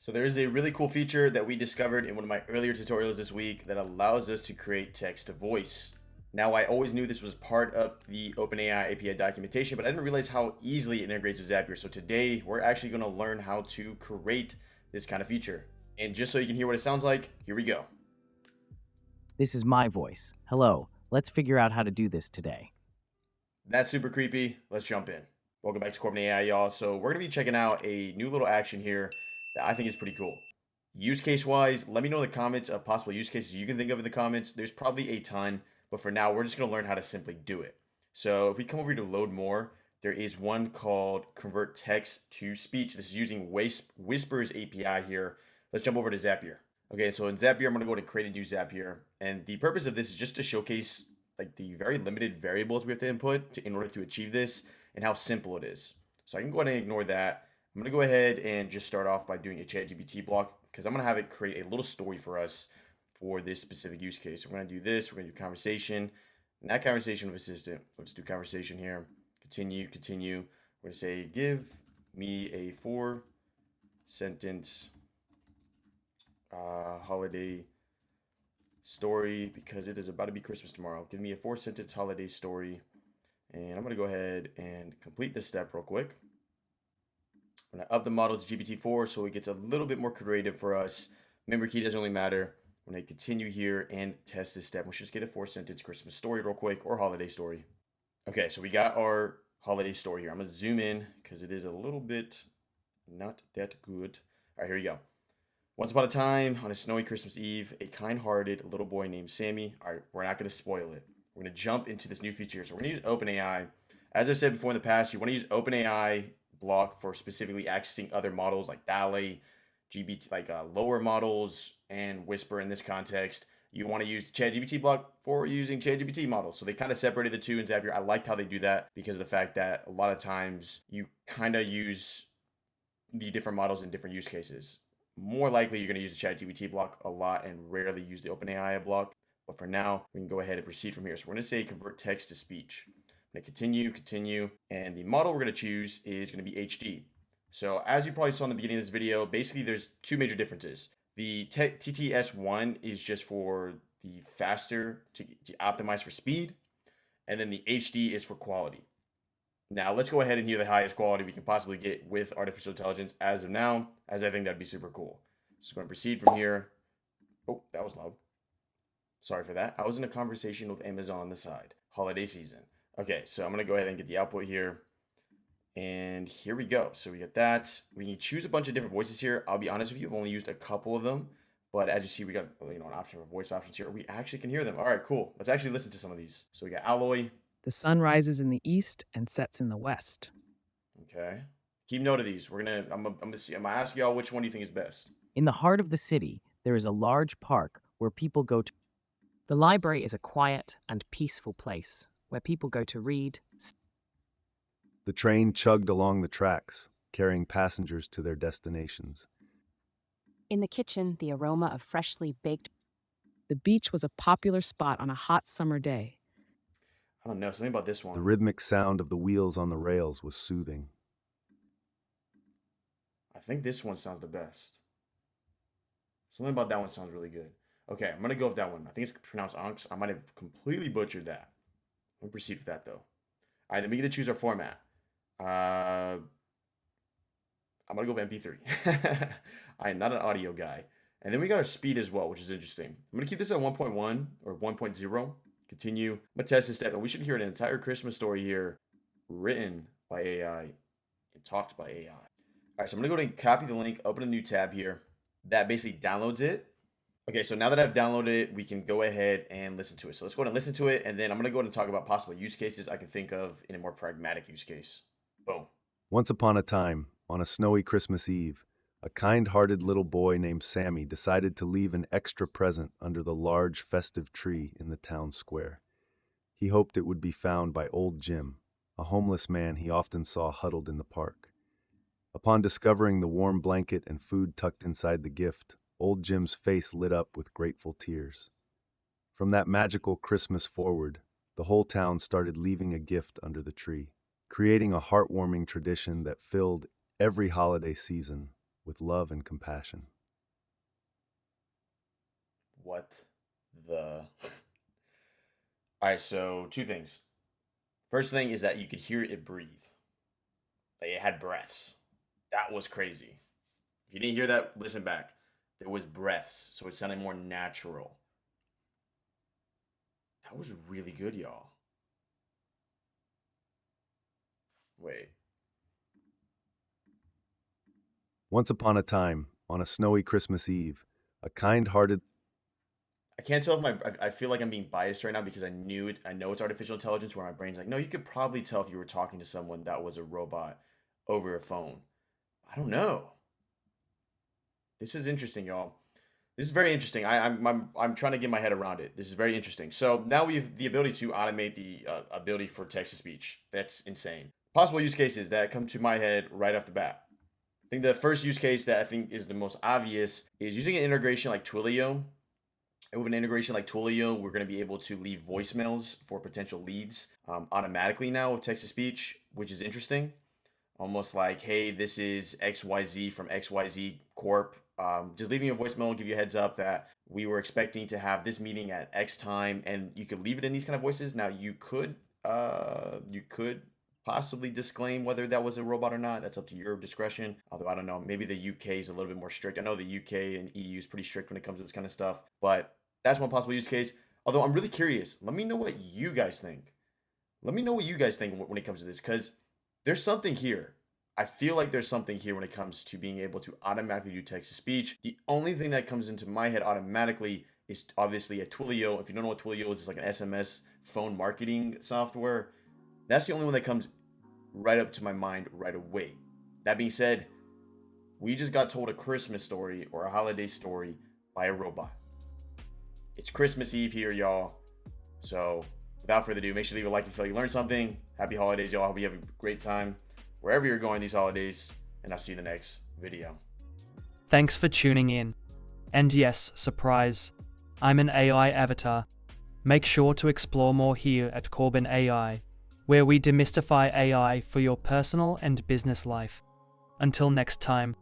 So there's a really cool feature that we discovered in one of my earlier tutorials this week that allows us to create text to voice. Now, I always knew this was part of the OpenAI API documentation, but I didn't realize how easily it integrates with Zapier. So today we're actually going to learn how to create this kind of feature. And just so you can hear what it sounds like, here we go. This is my voice. Hello, let's figure out how to do this today. That's super creepy. Let's jump in. Welcome back to OpenAI, y'all. So we're going to be checking out a new little action here that I think is pretty cool. Use case wise, let me know in the comments of possible use cases you can think of in the comments. There's probably a ton, but for now, we're just going to learn how to simply do it. So if we come over here to load more, there is one called convert text to speech. This is using Whisper's API here. Let's jump over to Zapier. Okay, so in Zapier, I'm going to go to create a new Zapier. And the purpose of this is just to showcase like the very limited variables we have to input in order to achieve this and how simple it is. So I can go ahead and ignore that. I'm going to go ahead and just start off by doing a ChatGPT block because I'm going to have it create a little story for us for this specific use case. So we're going to do this. We're going to do conversation. And that conversation with assistant. Let's do conversation here. Continue. We're going to say, give me a 4-sentence holiday story because it is about to be Christmas tomorrow. Give me a 4-sentence holiday story. And I'm going to go ahead and complete this step real quick. I'm going to up the model to GPT-4 so it gets a little bit more creative for us. Memory key doesn't really matter. I'm going to continue here and test this step. We should just get a 4-sentence Christmas story real quick or holiday story. Okay, so we got our holiday story here. I'm going to zoom in because it is a little bit not that good. All right, here we go. Once upon a time, on a snowy Christmas Eve, a kind-hearted little boy named Sammy. All right, we're not going to spoil it. We're going to jump into this new feature. So we're going to use OpenAI. As I've said before in the past, you want to use OpenAI block for specifically accessing other models like DALL-E, GPT, like lower models, and Whisper in this context. You want to use ChatGPT block for using ChatGPT models. So they kind of separated the two in Zapier. I liked how they do that because of the fact that a lot of times you kind of use the different models in different use cases. More likely, you're going to use the ChatGPT block a lot and rarely use the OpenAI block. But for now, we can go ahead and proceed from here. So we're going to say convert text to speech. I'm going to continue. And the model we're going to choose is going to be HD. So as you probably saw in the beginning of this video, basically there's two major differences. The TTS1 is just for the faster to optimize for speed. And then the HD is for quality. Now let's go ahead and hear the highest quality we can possibly get with artificial intelligence as of now, as I think that'd be super cool. So going to proceed from here. Oh, that was loud. Sorry for that. I was in a conversation with Amazon on the side. Holiday season. Okay, so I'm going to go ahead and get the output here. And here we go. So we get that. We can choose a bunch of different voices here. I'll be honest with you, I've only used a couple of them. But as you see, we got an option for voice options here. We actually can hear them. All right, cool. Let's actually listen to some of these. So we got Alloy. The sun rises in the east and sets in the west. Okay. Keep note of these. I'm gonna ask y'all which one do you think is best. In the heart of the city, there is a large park where people go to. The library is a quiet and peaceful place where people go to read. The train chugged along the tracks, carrying passengers to their destinations. In the kitchen, the aroma of freshly baked. The beach was a popular spot on a hot summer day. I don't know, something about this one. The rhythmic sound of the wheels on the rails was soothing. I think this one sounds the best. Something about that one sounds really good. Okay, I'm going to go with that one. I think it's pronounced Onks. I might have completely butchered that. Let me proceed with that, though. All right, then we get to choose our format. I'm going to go with MP3. I am not an audio guy. And then we got our speed as well, which is interesting. I'm going to keep this at 1.1 or 1.0. Continue. I'm going to test this step, and we should hear an entire Christmas story here written by AI and talked by AI. All right, so I'm going to go ahead and copy the link, open a new tab here. That basically downloads it. Okay, so now that I've downloaded it, we can go ahead and listen to it. So let's go ahead and listen to it, and then I'm going to go ahead and talk about possible use cases I can think of in a more pragmatic use case. Boom. Once upon a time, on a snowy Christmas Eve, a kind-hearted little boy named Sammy decided to leave an extra present under the large festive tree in the town square. He hoped it would be found by old Jim, a homeless man he often saw huddled in the park. Upon discovering the warm blanket and food tucked inside the gift, old Jim's face lit up with grateful tears. From that magical Christmas forward, the whole town started leaving a gift under the tree, creating a heartwarming tradition that filled every holiday season with love and compassion. What the? All right, so two things. First thing is that you could hear it breathe. Like it had breaths. That was crazy. If you didn't hear that, listen back. There was breaths, so it sounded more natural. That was really good, y'all. Wait. Once upon a time, on a snowy Christmas Eve, a kind-hearted... I can't tell if I feel like I'm being biased right now because I knew it. I know it's artificial intelligence where my brain's like, no, you could probably tell if you were talking to someone that was a robot over a phone. I don't know. This is interesting, y'all. This is very interesting. I'm trying to get my head around it. This is very interesting. So now we have the ability to automate the ability for text-to-speech. That's insane. Possible use cases that come to my head right off the bat. I think the first use case that I think is the most obvious is using an integration like Twilio. And with an integration like Twilio, we're going to be able to leave voicemails for potential leads automatically now with text-to-speech, which is interesting. Almost like, hey, this is XYZ from XYZ Corp. Just leaving a voicemail will give you a heads up that we were expecting to have this meeting at X time, and you could leave it in these kind of voices. Now you could possibly disclaim whether that was a robot or not. That's up to your discretion. Although I don't know, maybe the UK is a little bit more strict. I know the UK and EU is pretty strict when it comes to this kind of stuff, but that's one possible use case. Although I'm really curious. Let me know what you guys think. Let me know what you guys think when it comes to this, because there's something here. I feel like there's something here when it comes to being able to automatically do text-to-speech. The only thing that comes into my head automatically is obviously a Twilio. If you don't know what Twilio is, it's like an SMS phone marketing software. That's the only one that comes right up to my mind right away. That being said, we just got told a Christmas story or a holiday story by a robot. It's Christmas Eve here, y'all. So without further ado, make sure to leave a like if you feel you learned something. Happy holidays, y'all. Hope you have a great time wherever you're going these holidays, and I'll see you in the next video. Thanks for tuning in. And yes, surprise, I'm an AI avatar. Make sure to explore more here at Corbin AI, where we demystify AI for your personal and business life. Until next time.